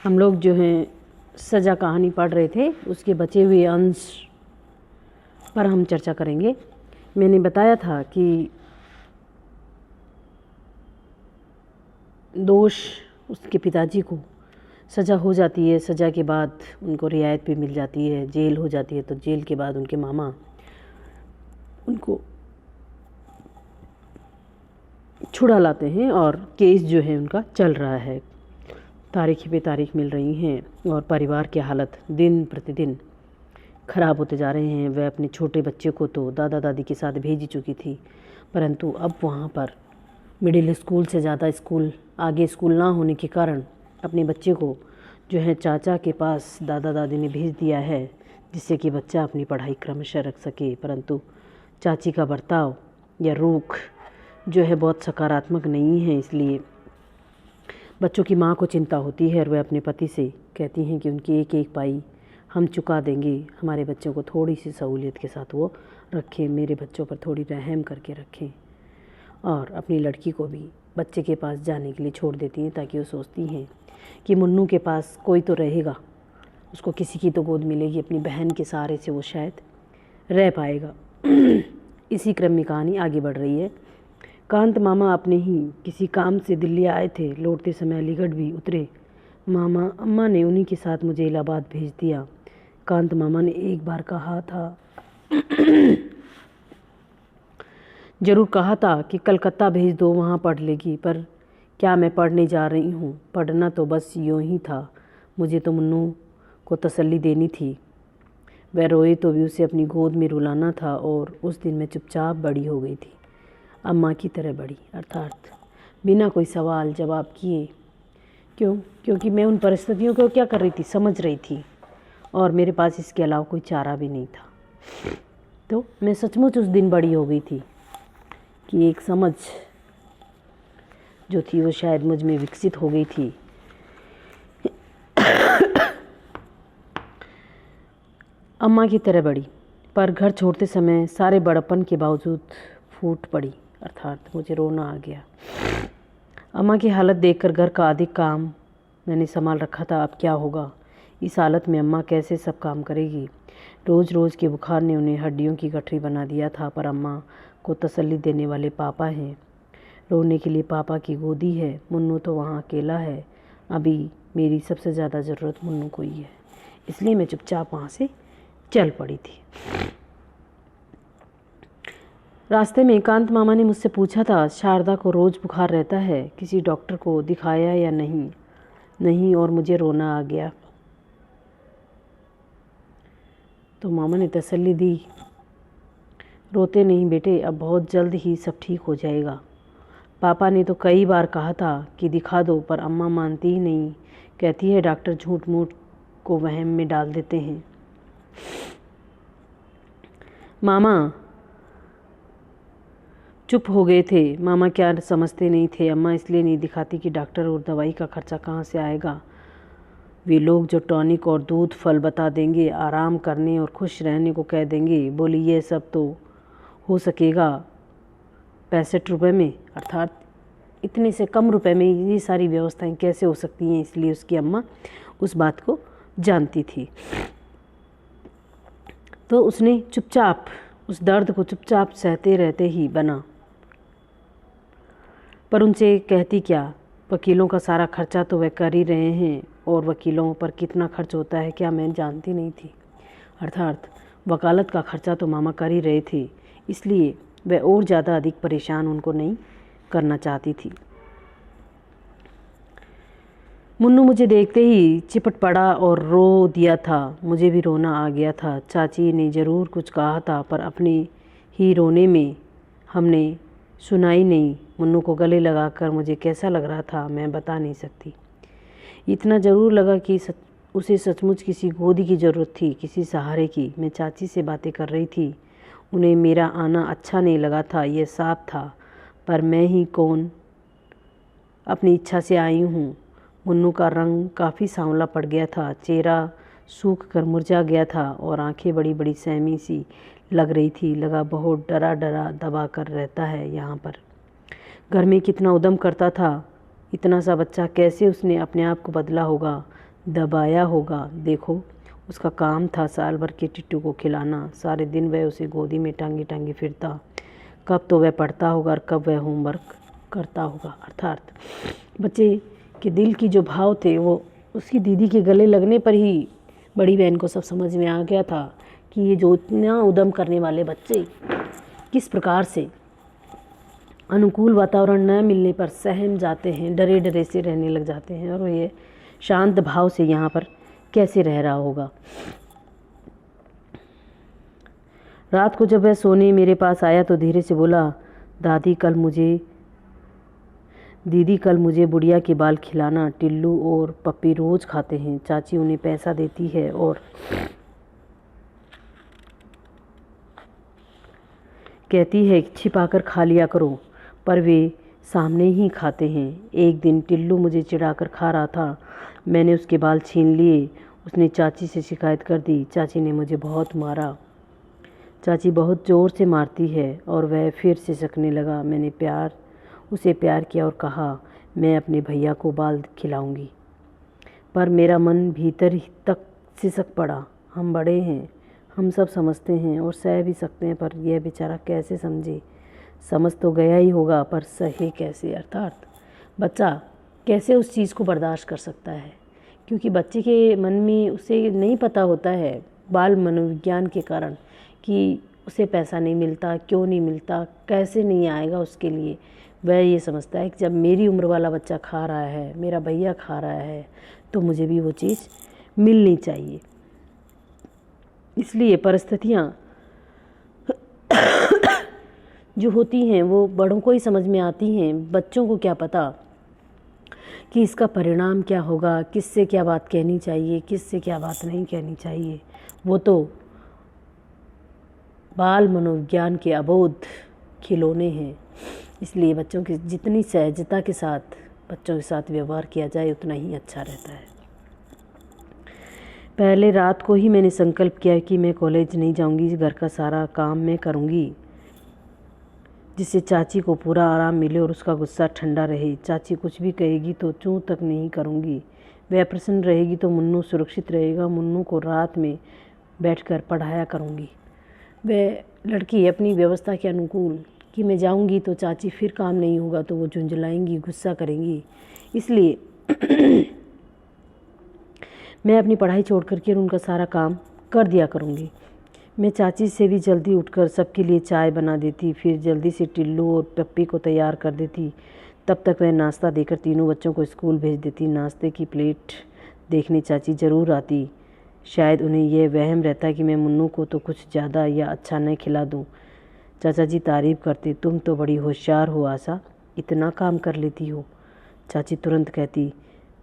हम लोग जो हैं सजा कहानी पढ़ रहे थे, उसके बचे हुए अंश पर हम चर्चा करेंगे। मैंने बताया था कि दोष उसके पिताजी को सज़ा हो जाती है, सज़ा के बाद उनको रियायत भी मिल जाती है, जेल हो जाती है, तो जेल के बाद उनके मामा उनको छुड़ा लाते हैं और केस जो है उनका चल रहा है। तारीख पे तारीख मिल रही हैं और परिवार की हालत दिन प्रतिदिन ख़राब होते जा रहे हैं। वह अपने छोटे बच्चे को तो दादा दादी के साथ भेज ही चुकी थी, परंतु अब वहाँ पर मिडिल स्कूल से ज़्यादा स्कूल आगे स्कूल ना होने के कारण अपने बच्चे को जो है चाचा के पास दादा दादी ने भेज दिया है, जिससे कि बच्चा अपनी पढ़ाई क्रमशः रख सके। परंतु चाची का बर्ताव या रुख जो है बहुत सकारात्मक नहीं है, इसलिए बच्चों की माँ को चिंता होती है और वह अपने पति से कहती हैं कि उनकी एक एक पाई हम चुका देंगे, हमारे बच्चों को थोड़ी सी सहूलियत के साथ वो रखें, मेरे बच्चों पर थोड़ी रहम करके रखें। और अपनी लड़की को भी बच्चे के पास जाने के लिए छोड़ देती हैं, ताकि वो सोचती हैं कि मुन्नू के पास कोई तो रहेगा, उसको किसी की तो गोद मिलेगी, अपनी बहन के सहारे से वो शायद रह पाएगा। इसी क्रम में कहानी आगे बढ़ रही है। कांत मामा अपने ही किसी काम से दिल्ली आए थे, लौटते समय अलीगढ़ भी उतरे। मामा अम्मा ने उन्हीं के साथ मुझे इलाहाबाद भेज दिया। कांत मामा ने एक बार कहा था ज़रूर कहा था कि कलकत्ता भेज दो, वहाँ पढ़ लेगी, पर क्या मैं पढ़ने जा रही हूँ? पढ़ना तो बस यूँ ही था, मुझे तो मुन्नू को तसल्ली देनी थी। वह रोए तो भी उसे अपनी गोद में रुलाना था, और उस दिन मैं चुपचाप बड़ी हो गई थी, अम्मा की तरह बड़ी, अर्थात बिना कोई सवाल जवाब किए। क्यों? क्योंकि मैं उन परिस्थितियों को क्या कर रही थी, समझ रही थी, और मेरे पास इसके अलावा कोई चारा भी नहीं था। तो मैं सचमुच उस दिन बड़ी हो गई थी कि एक समझ जो थी वो शायद मुझ में विकसित हो गई थी। अम्मा की तरह बड़ी, पर घर छोड़ते समय सारे बड़प्पन के बावजूद फूट पड़ी, अर्थात मुझे रोना आ गया। अम्मा की हालत देखकर घर का अधिक काम मैंने संभाल रखा था, अब क्या होगा? इस हालत में अम्मा कैसे सब काम करेगी? रोज़ रोज़ के बुखार ने उन्हें हड्डियों की गठरी बना दिया था, पर अम्मा को तसल्ली देने वाले पापा हैं, रोने के लिए पापा की गोदी है। मुन्नू तो वहाँ अकेला है। अभी मेरी सबसे ज़्यादा ज़रूरत मुन्नू को ही है, इसलिए मैं चुपचाप वहाँ से चल पड़ी थी। रास्ते में कांत मामा ने मुझसे पूछा था, शारदा को रोज़ बुखार रहता है, किसी डॉक्टर को दिखाया या नहीं? नहीं, और मुझे रोना आ गया। तो मामा ने तसल्ली दी, रोते नहीं बेटे, अब बहुत जल्द ही सब ठीक हो जाएगा। पापा ने तो कई बार कहा था कि दिखा दो, पर अम्मा मानती ही नहीं, कहती है डॉक्टर झूठ मूठ को वहम में डाल देते हैं। मामा चुप हो गए थे। मामा क्या समझते नहीं थे, अम्मा इसलिए नहीं दिखाती कि डॉक्टर और दवाई का खर्चा कहाँ से आएगा। वे लोग जो टॉनिक और दूध फल बता देंगे, आराम करने और खुश रहने को कह देंगे, बोली ये सब तो हो सकेगा 65 रुपये में, अर्थात इतने से कम रुपए में ये सारी व्यवस्थाएं कैसे हो सकती हैं। इसलिए उसकी अम्मा उस बात को जानती थी, तो उसने चुपचाप उस दर्द को चुपचाप सहते रहते ही बना। पर उनसे कहती क्या, वकीलों का सारा खर्चा तो वह कर ही रहे हैं, और वकीलों पर कितना खर्च होता है क्या मैं जानती नहीं थी। अर्थात वकालत का खर्चा तो मामा कर ही रहे थे, इसलिए वह और ज़्यादा अधिक परेशान उनको नहीं करना चाहती थी। मुन्नू मुझे देखते ही चिपट पड़ा और रो दिया था। मुझे भी रोना आ गया था। चाची ने ज़रूर कुछ कहा था, पर अपने ही रोने में हमने सुना ही नहीं। मुन्नू को गले लगाकर मुझे कैसा लग रहा था मैं बता नहीं सकती। इतना ज़रूर लगा कि उसे सचमुच किसी गोदी की ज़रूरत थी, किसी सहारे की। मैं चाची से बातें कर रही थी, उन्हें मेरा आना अच्छा नहीं लगा था, यह साफ था, पर मैं ही कौन अपनी इच्छा से आई हूँ। मुन्नू का रंग काफ़ी सांवला पड़ गया था, चेहरा सूख कर मुरझा गया था, और आंखें बड़ी बड़ी सहमी सी लग रही थी। लगा बहुत डरा डरा दबा कर रहता है यहाँ पर। घर में कितना उद्यम करता था, इतना सा बच्चा, कैसे उसने अपने आप को बदला होगा। दबाया होगा। देखो, उसका काम था साल भर के टिट्टू को खिलाना। सारे दिन वह उसे गोदी में टांगी टांगी फिरता। कब तो वह पढ़ता होगा और कब वह होमवर्क करता होगा। अर्थात बच्चे के दिल की जो भाव थे वो उसकी दीदी के गले लगने पर ही बड़ी बहन को सब समझ में आ गया था कि ये जो इतना उद्यम करने वाले बच्चे किस प्रकार से अनुकूल वातावरण न मिलने पर सहम जाते हैं, डरे डरे से रहने लग जाते हैं, और वो ये शांत भाव से यहाँ पर कैसे रह रहा होगा। रात को जब वह सोने मेरे पास आया तो धीरे से बोला, दीदी कल मुझे बुढ़िया के बाल खिलाना। टिल्लू और पप्पी रोज़ खाते हैं, चाची उन्हें पैसा देती है और कहती है छिपाकर खा लिया करो, पर वे सामने ही खाते हैं। एक दिन टिल्लू मुझे चिढ़ाकर खा रहा था, मैंने उसके बाल छीन लिए। उसने चाची से शिकायत कर दी। चाची ने मुझे बहुत मारा। चाची बहुत ज़ोर से मारती है। और वह फिर सिसकने लगा। मैंने उसे प्यार किया और कहा, मैं अपने भैया को बाल खिलाऊंगी। पर मेरा मन भीतर ही तक सिसक पड़ा। हम बड़े हैं, हम सब समझते हैं और सह भी सकते हैं, पर यह बेचारा कैसे समझे। समझ तो गया ही होगा, पर सहे कैसे। अर्थात बच्चा कैसे उस चीज़ को बर्दाश्त कर सकता है, क्योंकि बच्चे के मन में उसे नहीं पता होता है बाल मनोविज्ञान के कारण कि उसे पैसा नहीं मिलता, क्यों नहीं मिलता, कैसे नहीं आएगा उसके लिए। वह ये समझता है कि जब मेरी उम्र वाला बच्चा खा रहा है, मेरा भैया खा रहा है, तो मुझे भी वो चीज़ मिलनी चाहिए। इसलिए परिस्थितियाँ जो होती हैं वो बड़ों को ही समझ में आती हैं। बच्चों को क्या पता कि इसका परिणाम क्या होगा, किससे क्या बात कहनी चाहिए, किससे क्या बात नहीं कहनी चाहिए। वो तो बाल मनोविज्ञान के अबोध खिलौने हैं। इसलिए बच्चों की जितनी सहजता के साथ बच्चों के साथ व्यवहार किया जाए उतना ही अच्छा रहता है। पहले रात को ही मैंने संकल्प किया कि मैं कॉलेज नहीं जाऊंगी, घर का सारा काम मैं करूंगी, जिससे चाची को पूरा आराम मिले और उसका गुस्सा ठंडा रहे। चाची कुछ भी कहेगी तो चूं तक नहीं करूंगी। वह प्रसन्न रहेगी तो मुन्नू सुरक्षित रहेगा। मुन्नू को रात में बैठकर पढ़ाया करूंगी। वह लड़की अपनी व्यवस्था के अनुकूल कि मैं जाऊंगी तो चाची फिर काम नहीं होगा तो वो झुंझलाएंगी, गुस्सा करेंगी। इसलिए मैं अपनी पढ़ाई छोड़ करके उनका सारा काम कर दिया करूंगी। मैं चाची से भी जल्दी उठकर सबके लिए चाय बना देती, फिर जल्दी से टिल्लू और पप्पी को तैयार कर देती। तब तक वह नाश्ता देकर तीनों बच्चों को स्कूल भेज देती। नाश्ते की प्लेट देखने चाची ज़रूर आती। शायद उन्हें यह वहम रहता कि मैं मुन्नू को तो कुछ ज़्यादा या अच्छा न खिला दूँ। चाचा जी तारीफ़ करते, तुम तो बड़ी होशियार हो आशा, इतना काम कर लेती हो। चाची तुरंत कहती,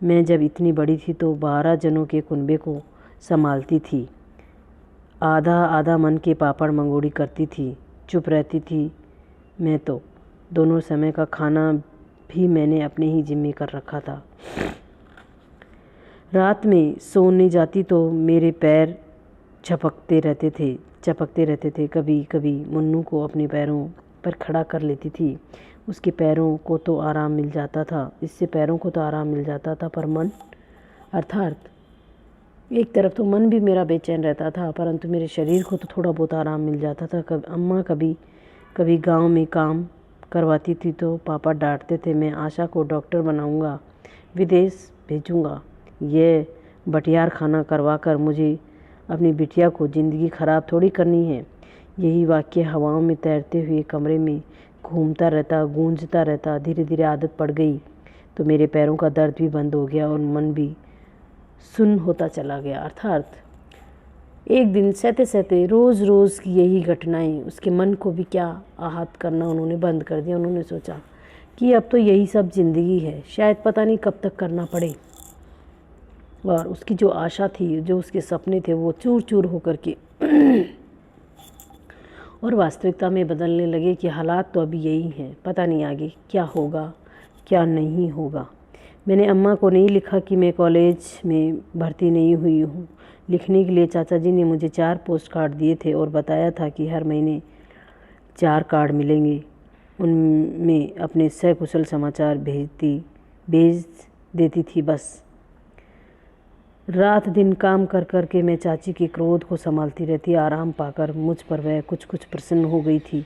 मैं जब इतनी बड़ी थी तो 12 जनों के कुनबे को संभालती थी। आधा आधा मन के पापड़ मंगोड़ी करती थी, चुप रहती थी मैं तो। दोनों समय का खाना भी मैंने अपने ही जिम्मे कर रखा था। रात में सोने जाती तो मेरे पैर झपकते रहते थे। कभी कभी मुन्नू को अपने पैरों पर खड़ा कर लेती थी। उसके पैरों को तो आराम मिल जाता था, इससे पैरों को तो आराम मिल जाता था, पर मन, अर्थात एक तरफ तो मन भी मेरा बेचैन रहता था, परंतु मेरे शरीर को तो थोड़ा बहुत आराम मिल जाता था। अम्मा कभी गांव में काम करवाती थी तो पापा डांटते थे। मैं आशा को डॉक्टर बनाऊंगा, विदेश भेजूंगा। ये बटियार खाना करवा कर मुझे अपनी बिटिया को ज़िंदगी ख़राब थोड़ी करनी है। यही वाक्य हवाओं में तैरते हुए कमरे में घूमता रहता, गूंजता रहता। धीरे धीरे आदत पड़ गई तो मेरे पैरों का दर्द भी बंद हो गया और मन भी सुन्न होता चला गया। अर्थात एक दिन सहते सहते रोज़ रोज़ की यही घटनाएं उसके मन को भी क्या आहत करना उन्होंने बंद कर दिया। उन्होंने सोचा कि अब तो यही सब ज़िंदगी है, शायद पता नहीं कब तक करना पड़े। और उसकी जो आशा थी, जो उसके सपने थे, वो चूर चूर होकर के और वास्तविकता में बदलने लगे कि हालात तो अभी यही हैं, पता नहीं आगे क्या होगा क्या नहीं होगा। मैंने अम्मा को नहीं लिखा कि मैं कॉलेज में भर्ती नहीं हुई हूँ। लिखने के लिए चाचा जी ने मुझे 4 पोस्ट कार्ड दिए थे और बताया था कि हर महीने 4 कार्ड मिलेंगे। उनमें अपने सकुशल समाचार भेज देती थी बस। रात दिन काम कर कर के मैं चाची के क्रोध को संभालती रहती। आराम पाकर मुझ पर वह कुछ कुछ प्रसन्न हो गई थी,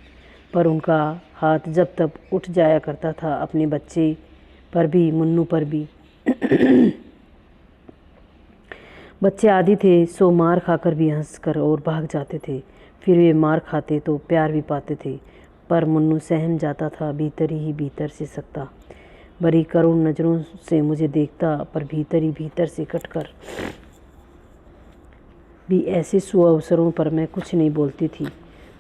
पर उनका हाथ जब तब उठ जाया करता था, अपने बच्चे पर भी, मुन्नू पर भी। बच्चे आदि थे, सो मार खाकर भी हंसकर और भाग जाते थे। फिर वे मार खाते तो प्यार भी पाते थे, पर मुन्नू सहम जाता था, भीतर ही भीतर से सकता। बड़ी करुण नज़रों से मुझे देखता, पर भीतर ही भीतर से कटकर भी ऐसे सुअवसरों पर मैं कुछ नहीं बोलती थी।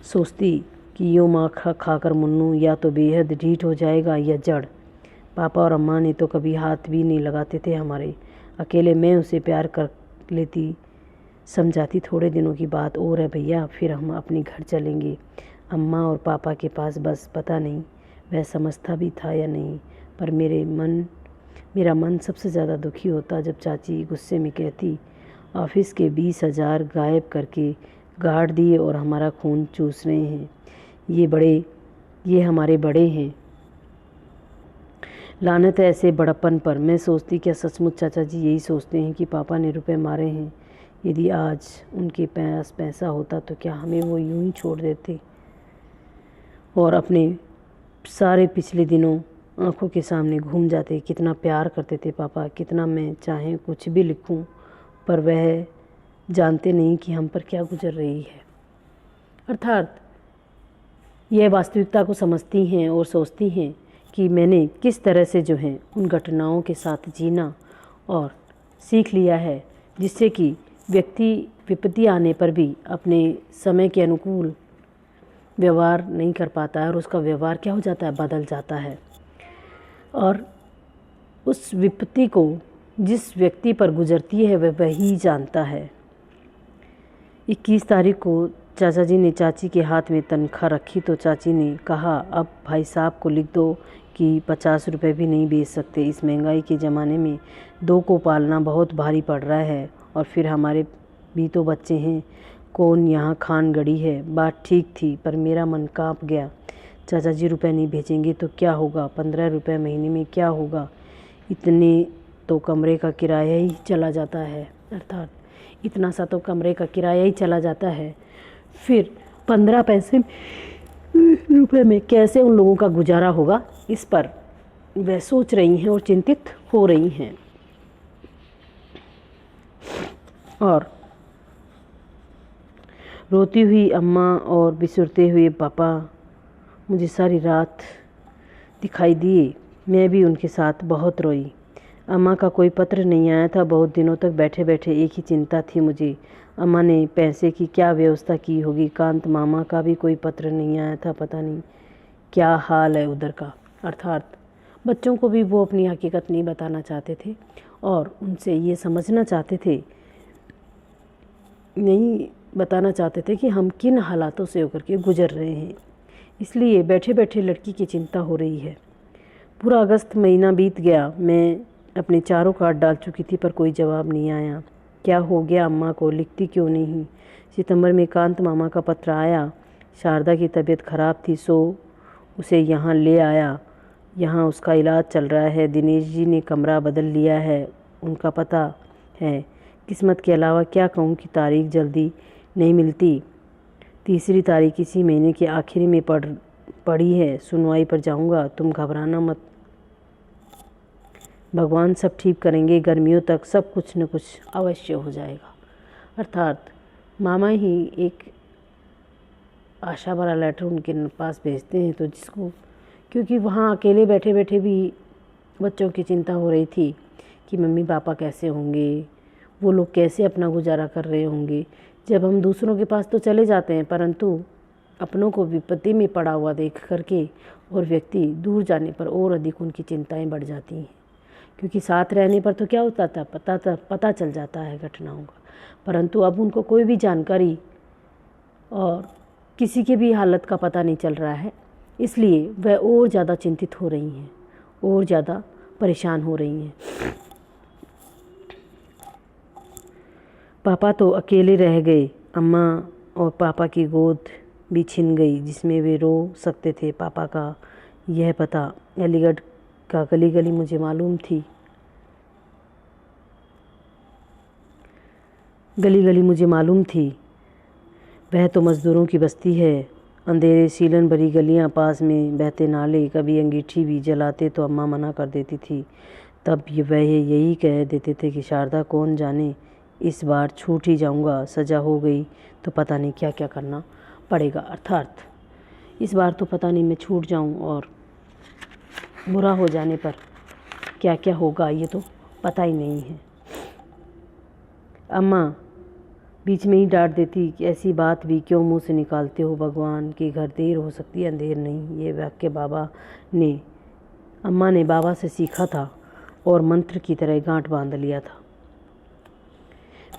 सोचती कि यो माँ खा खाकर मुन्नू या तो बेहद ढीठ हो जाएगा या जड़। पापा और अम्मा ने तो कभी हाथ भी नहीं लगाते थे हमारे। अकेले मैं उसे प्यार कर लेती, समझाती थोड़े दिनों की बात और है भैया, फिर हम अपने घर चलेंगे अम्मा और पापा के पास। बस पता नहीं वह समझता भी था या नहीं, पर मेरा मन सबसे ज़्यादा दुखी होता जब चाची गुस्से में कहती, ऑफिस के 20,000 गायब करके गाड़ दिए और हमारा खून चूस रहे हैं। ये हमारे बड़े हैं। लानत है ऐसे बड़प्पन पर। मैं सोचती क्या सचमुच चाचा जी यही सोचते हैं कि पापा ने रुपए मारे हैं? यदि आज उनके पास पैसा होता तो क्या हमें वो यूं ही छोड़ देते और अपने सारे पिछले दिनों आंखों के सामने घूम जाते? कितना प्यार करते थे पापा, कितना मैं चाहे कुछ भी लिखूं, पर वह जानते नहीं कि हम पर क्या गुजर रही है। अर्थात यह वास्तविकता को समझती हैं और सोचती हैं कि मैंने किस तरह से जो है उन घटनाओं के साथ जीना और सीख लिया है, जिससे कि व्यक्ति विपत्ति आने पर भी अपने समय के अनुकूल व्यवहार नहीं कर पाता है और उसका व्यवहार क्या हो जाता है, बदल जाता है। और उस विपत्ति को जिस व्यक्ति पर गुजरती है वह वही जानता है। 21 तारीख को चाचा जी ने चाची के हाथ में तनख्वाह रखी तो चाची ने कहा, अब भाई साहब को लिख दो कि 50 रुपये भी नहीं बेच सकते। इस महंगाई के ज़माने में 2 को पालना बहुत भारी पड़ रहा है, और फिर हमारे भी तो बच्चे हैं, कौन यहाँ खान गड़ी है। बात ठीक थी, पर मेरा मन कांप गया। चाचा जी रुपये नहीं भेजेंगे तो क्या होगा? 15 रुपये महीने में क्या होगा? इतने तो कमरे का किराया ही चला जाता है। अर्थात इतना सा तो कमरे का किराया ही चला जाता है, फिर 15 पैसे रुपये में कैसे उन लोगों का गुजारा होगा? इस पर वह सोच रही हैं और चिंतित हो रही हैं। और रोती हुई अम्मा और बिसुरते हुए पापा मुझे सारी रात दिखाई दिए। मैं भी उनके साथ बहुत रोई। अम्मा का कोई पत्र नहीं आया था। बहुत दिनों तक बैठे बैठे एक ही चिंता थी मुझे, अम्मा ने पैसे की क्या व्यवस्था की होगी। कांत मामा का भी कोई पत्र नहीं आया था, पता नहीं क्या हाल है उधर का। अर्थात बच्चों को भी वो अपनी हकीकत नहीं बताना चाहते थे और उनसे ये समझना चाहते थे, नहीं बताना चाहते थे कि हम किन हालातों से होकर के गुजर रहे हैं। इसलिए बैठे बैठे लड़की की चिंता हो रही है। पूरा अगस्त महीना बीत गया। मैं अपने चारों कार्ड डाल चुकी थी, पर कोई जवाब नहीं आया। क्या हो गया अम्मा को, लिखती क्यों नहीं? सितंबर में कांत मामा का पत्र आया। शारदा की तबीयत खराब थी, सो उसे यहाँ ले आया। यहाँ उसका इलाज चल रहा है। दिनेश जी ने कमरा बदल लिया है, उनका पता है। किस्मत के अलावा क्या कहूँ कि तारीख जल्दी नहीं मिलती। 3 तारीख इसी महीने के आखिरी में पड़ी है। सुनवाई पर जाऊँगा। तुम घबराना मत, भगवान सब ठीक करेंगे। गर्मियों तक सब कुछ न कुछ अवश्य हो जाएगा। अर्थात मामा ही एक आशा भरा लेटर उनके पास भेजते हैं, तो जिसको, क्योंकि वहाँ अकेले बैठे बैठे भी बच्चों की चिंता हो रही थी कि मम्मी पापा कैसे होंगे, वो लोग कैसे अपना गुजारा कर रहे होंगे। जब हम दूसरों के पास तो चले जाते हैं, परंतु अपनों को विपत्ति में पड़ा हुआ देख करके और व्यक्ति दूर जाने पर और अधिक उनकी चिंताएं बढ़ जाती हैं। क्योंकि साथ रहने पर तो क्या होता था, पता चल जाता है घटनाओं का, परंतु अब उनको कोई भी जानकारी और किसी के भी हालत का पता नहीं चल रहा है। इसलिए वह और ज़्यादा चिंतित हो रही हैं, और ज़्यादा परेशान हो रही हैं। पापा तो अकेले रह गए। अम्मा और पापा की गोद भी छिन गई जिसमें वे रो सकते थे। पापा का यह पता अलीगढ़ का गली गली मुझे मालूम थी। गली गली मुझे मालूम थी, वह तो मज़दूरों की बस्ती है। अंधेरे सीलन भरी गलियां, पास में बहते नाले, कभी अंगीठी भी जलाते तो अम्मा मना कर देती थी। तब वह यही कह देते थे कि शारदा, कौन जाने इस बार छूट ही जाऊंगा, सज़ा हो गई तो पता नहीं क्या क्या करना पड़ेगा। अर्थात इस बार तो पता नहीं मैं छूट जाऊं और बुरा हो जाने पर क्या क्या होगा ये तो पता ही नहीं है। अम्मा बीच में ही डांट देती कि ऐसी बात भी क्यों मुंह से निकालते हो, भगवान के घर देर हो सकती है, अंधेर नहीं। ये वाक्य अम्मा ने बाबा से सीखा था और मंत्र की तरह गांठ बांध लिया था।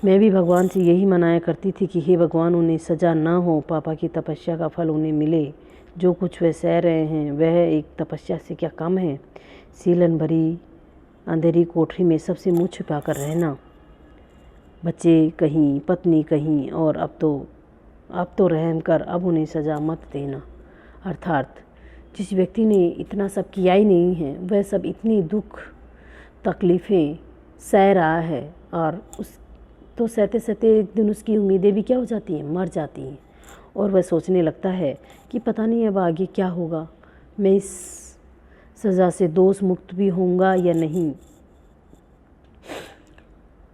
मैं भी भगवान से यही मनाया करती थी कि हे भगवान, उन्हें सज़ा ना हो, पापा की तपस्या का फल उन्हें मिले। जो कुछ वे सह रहे हैं वह एक तपस्या से क्या कम है। सीलन भरी अंधेरी कोठरी में सबसे मुँह छुपा कर रहना, बच्चे कहीं, पत्नी कहीं, और अब तो रहम कर अब उन्हें सज़ा मत देना। अर्थात जिस व्यक्ति ने इतना सब किया ही नहीं है, वह सब इतनी दुख तकलीफ़ें सह रहा है, और उस तो सहते सहते एक दिन उसकी उम्मीदें भी क्या हो जाती हैं, मर जाती हैं। और वह सोचने लगता है कि पता नहीं अब आगे क्या होगा, मैं इस सज़ा से दोष मुक्त भी होऊंगा या नहीं।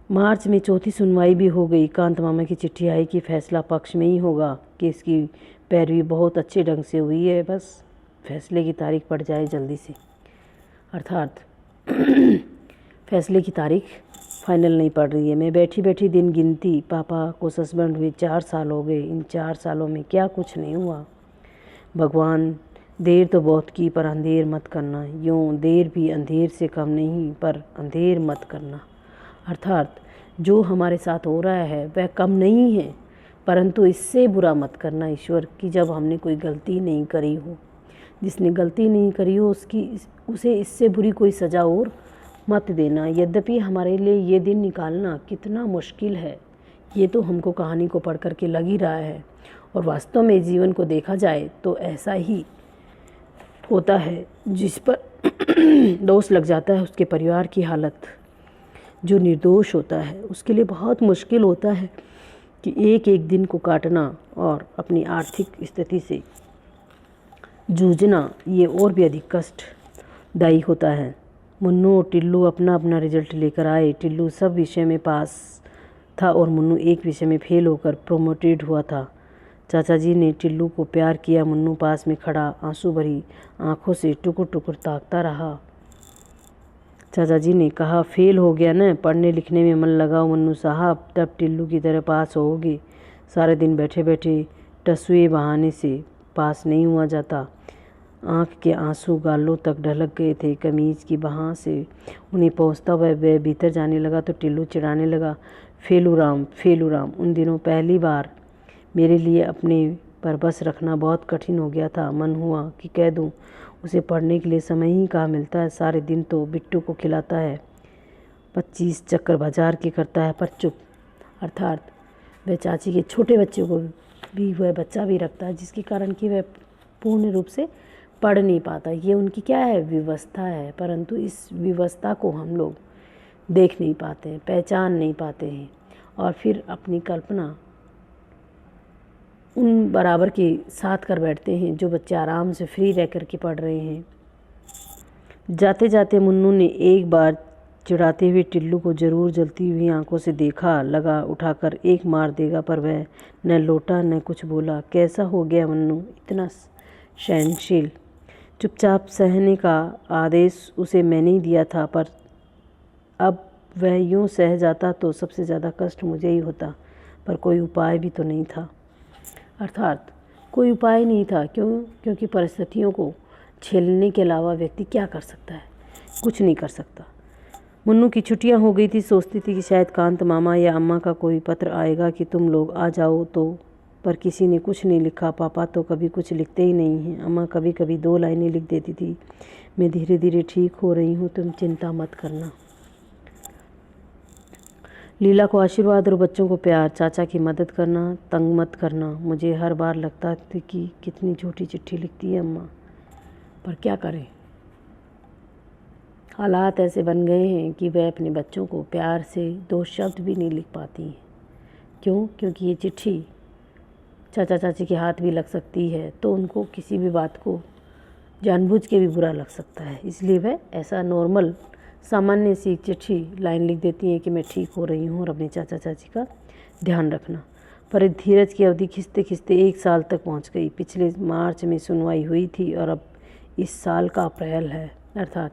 मार्च में चौथी सुनवाई भी हो गई। कांत मामा की चिट्ठी आई कि फैसला पक्ष में ही होगा। केस की पैरवी बहुत अच्छे ढंग से हुई है, बस फैसले की तारीख पड़ जाए जल्दी से। अर्थात फैसले की तारीख फाइनल नहीं पड़ रही है। मैं बैठी बैठी दिन गिनती। पापा को सस्पेंड हुए 4 साल हो गए। इन 4 सालों में क्या कुछ नहीं हुआ। भगवान, देर तो बहुत की पर अंधेर मत करना। यूँ देर भी अंधेर से कम नहीं, पर अंधेर मत करना। अर्थात जो हमारे साथ हो रहा है वह कम नहीं है, परंतु इससे बुरा मत करना ईश्वर कि जब हमने कोई गलती नहीं करी हो। जिसने गलती नहीं करी हो उसे इससे बुरी कोई सज़ा और मत देना। यद्यपि हमारे लिए ये दिन निकालना कितना मुश्किल है, ये तो हमको कहानी को पढ़ कर के लग ही रहा है, और वास्तव में जीवन को देखा जाए तो ऐसा ही होता है। जिस पर दोष लग जाता है उसके परिवार की हालत, जो निर्दोष होता है उसके लिए बहुत मुश्किल होता है कि एक एक दिन को काटना और अपनी आर्थिक स्थिति से जूझना, ये और भी अधिक कष्टदायी होता है। मुन्नू और टिल्लू अपना अपना रिजल्ट लेकर आए। टिल्लू सब विषय में पास था और मुन्नू एक विषय में फेल होकर प्रोमोटेड हुआ था। चाचा जी ने टिल्लू को प्यार किया। मुन्नू पास में खड़ा आंसू भरी आंखों से टुकुर टुकुर ताकता रहा। चाचा जी ने कहा, फेल हो गया न, पढ़ने लिखने में मन लगाओ मुन्नू साहब, तब टिल्लू की तरह पास होगे। सारे दिन बैठे बैठे टसुए बहाने से पास नहीं हुआ जाता। आँख के आंसू गालों तक ढलक गए थे। कमीज़ की बाह से उन्हें पहुँचता हुआ वह भीतर जाने लगा तो टिल्लू चिढ़ाने लगा, फेलू राम, फेलू राम। उन दिनों पहली बार मेरे लिए अपने पर बस रखना बहुत कठिन हो गया था। मन हुआ कि कह दूं, उसे पढ़ने के लिए समय ही कहाँ मिलता है। सारे दिन तो बिट्टू को खिलाता है, 25 चक्कर बाजार के करता है, पर चुप। अर्थात वह चाची के छोटे बच्चे को भी वह बच्चा भी रखता है, जिसके कारण कि वह पूर्ण रूप से पढ़ नहीं पाता। ये उनकी क्या है, व्यवस्था है, परंतु इस व्यवस्था को हम लोग देख नहीं पाते हैं, पहचान नहीं पाते हैं, और फिर अपनी कल्पना उन बराबर के साथ कर बैठते हैं जो बच्चे आराम से फ्री रह कर के पढ़ रहे हैं। जाते जाते मुन्नू ने एक बार चिढ़ाते हुए टिल्लू को जरूर जलती हुई आंखों से देखा। लगा उठाकर एक मार देगा, पर वह न लौटा न कुछ बोला। कैसा हो गया मुन्नू, इतना सहनशील? चुपचाप सहने का आदेश उसे मैंने ही दिया था, पर अब वह यूं सह जाता तो सबसे ज़्यादा कष्ट मुझे ही होता, पर कोई उपाय भी तो नहीं था। अर्थात कोई उपाय नहीं था। क्योंकि परिस्थितियों को झेलने के अलावा व्यक्ति क्या कर सकता है, कुछ नहीं कर सकता। मुन्नू की छुट्टियां हो गई थी। सोचती थी कि शायद कांत मामा या अम्मा का कोई पत्र आएगा कि तुम लोग आ जाओ, तो पर किसी ने कुछ नहीं लिखा। पापा तो कभी कुछ लिखते ही नहीं हैं। अम्मा कभी कभी 2 लाइनें लिख देती थी, मैं धीरे धीरे ठीक हो रही हूँ, तुम चिंता मत करना। लीला को आशीर्वाद और बच्चों को प्यार। चाचा की मदद करना, तंग मत करना। मुझे हर बार लगता था कि कितनी झूठी चिट्ठी लिखती है अम्मा, पर क्या करें, हालात ऐसे बन गए हैं कि वह अपने बच्चों को प्यार से 2 शब्द भी नहीं लिख पाती हैं। क्यों? क्योंकि ये चिट्ठी चाचा चाची के हाथ भी लग सकती है, तो उनको किसी भी बात को जानबूझ के भी बुरा लग सकता है। इसलिए वह ऐसा नॉर्मल सामान्य सी चिट्ठी लाइन लिख देती हैं कि मैं ठीक हो रही हूँ और अपने चाचा चाची का ध्यान रखना। पर धीरज की अवधि खिंचते खिंचते 1 साल तक पहुँच गई। पिछले मार्च में सुनवाई हुई थी और अब इस साल का अप्रैल है, अर्थात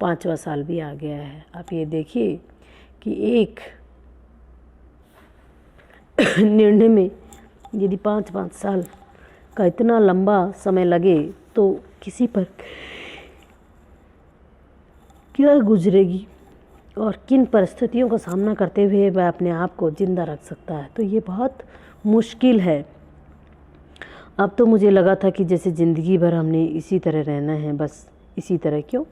5वां साल भी आ गया है। आप ये देखिए कि एक निर्णय में यदि 5-5 साल का इतना लंबा समय लगे तो किसी पर क्या गुजरेगी और किन परिस्थितियों का सामना करते हुए वह अपने आप को जिंदा रख सकता है। तो ये बहुत मुश्किल है। अब तो मुझे लगा था कि जैसे ज़िंदगी भर हमने इसी तरह रहना है, बस इसी तरह। क्यों?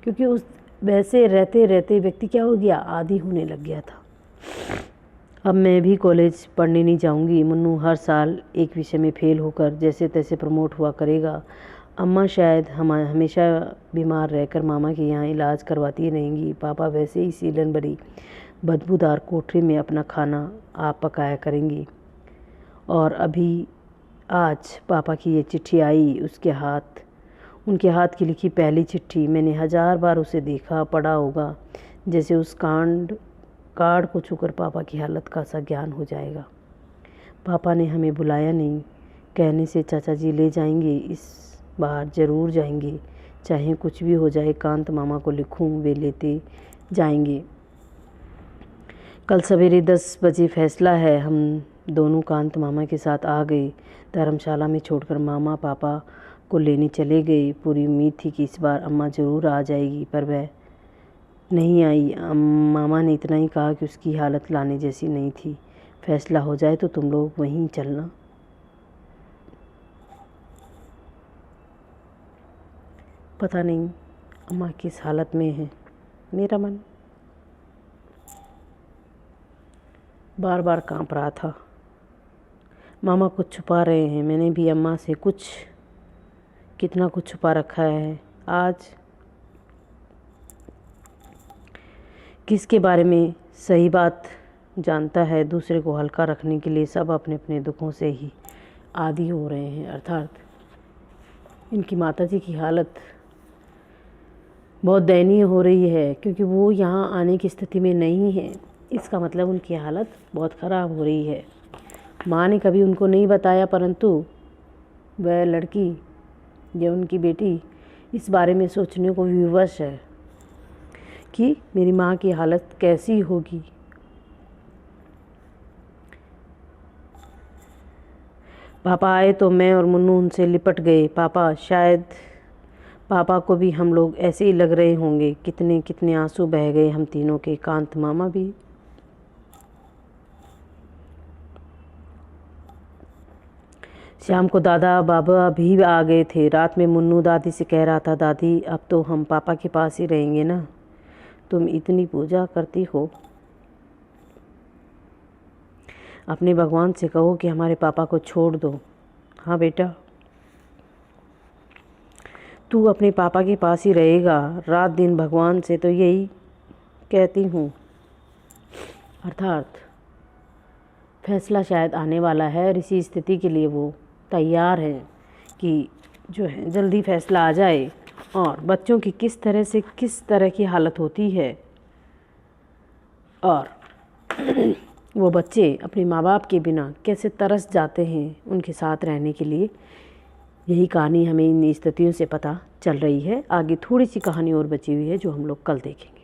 क्योंकि उस वैसे रहते रहते व्यक्ति क्या हो गया, आदी होने लग गया था। अब मैं भी कॉलेज पढ़ने नहीं जाऊंगी। मुन्नू हर साल एक विषय में फेल होकर जैसे तैसे प्रमोट हुआ करेगा। अम्मा शायद हमेशा बीमार रहकर मामा के यहाँ इलाज करवाती रहेंगी। पापा वैसे ही सीलन भरी बदबूदार कोठरी में अपना खाना आप पकाया करेंगी। और अभी आज पापा की ये चिट्ठी आई, उनके हाथ की लिखी पहली चिट्ठी। मैंने 1000 बार उसे देखा पढ़ा होगा। जैसे उस कार्ड को छूकर पापा की हालत का सा ज्ञान हो जाएगा। पापा ने हमें बुलाया नहीं, कहने से चाचा जी ले जाएंगे, इस बार ज़रूर जाएंगे, चाहे कुछ भी हो जाए। कांत मामा को लिखूं, वे लेते जाएंगे। कल सवेरे 10 बजे फैसला है। हम दोनों कांत मामा के साथ आ गए। धर्मशाला में छोड़कर मामा पापा को लेने चले गए। पूरी उम्मीद थी कि इस बार अम्मा ज़रूर आ जाएगी, पर वह नहीं आई। मामा ने इतना ही कहा कि उसकी हालत लाने जैसी नहीं थी। फैसला हो जाए तो तुम लोग वहीं चलना। पता नहीं अम्मा किस हालत में है। मेरा मन बार बार कांप रहा था। मामा कुछ छुपा रहे हैं। मैंने भी अम्मा से कितना कुछ छुपा रखा है। आज किसके बारे में सही बात जानता है। दूसरे को हल्का रखने के लिए सब अपने अपने दुखों से ही आदी हो रहे हैं। अर्थात इनकी माताजी की हालत बहुत दयनीय हो रही है, क्योंकि वो यहाँ आने की स्थिति में नहीं है। इसका मतलब उनकी हालत बहुत ख़राब हो रही है। माँ ने कभी उनको नहीं बताया, परंतु वह लड़की या उनकी बेटी इस बारे में सोचने को विवश है कि मेरी माँ की हालत कैसी होगी। पापा आए तो मैं और मुन्नू उनसे लिपट गए। पापा को भी हम लोग ऐसे ही लग रहे होंगे। कितने कितने आंसू बह गए हम तीनों के। कांत मामा भी। शाम को दादा बाबा भी आ गए थे। रात में मुन्नू दादी से कह रहा था, दादी अब तो हम पापा के पास ही रहेंगे ना, तुम इतनी पूजा करती हो, अपने भगवान से कहो कि हमारे पापा को छोड़ दो। हाँ बेटा, तू अपने पापा के पास ही रहेगा रात दिन, भगवान से तो यही कहती हूँ। अर्थात फैसला शायद आने वाला है और इसी स्थिति के लिए वो तैयार है कि जो है जल्दी फैसला आ जाए और बच्चों की किस तरह की हालत होती है और वो बच्चे अपने माँ बाप के बिना कैसे तरस जाते हैं उनके साथ रहने के लिए। यही कहानी हमें इन स्थितियों से पता चल रही है। आगे थोड़ी सी कहानी और बची हुई है जो हम लोग कल देखेंगे।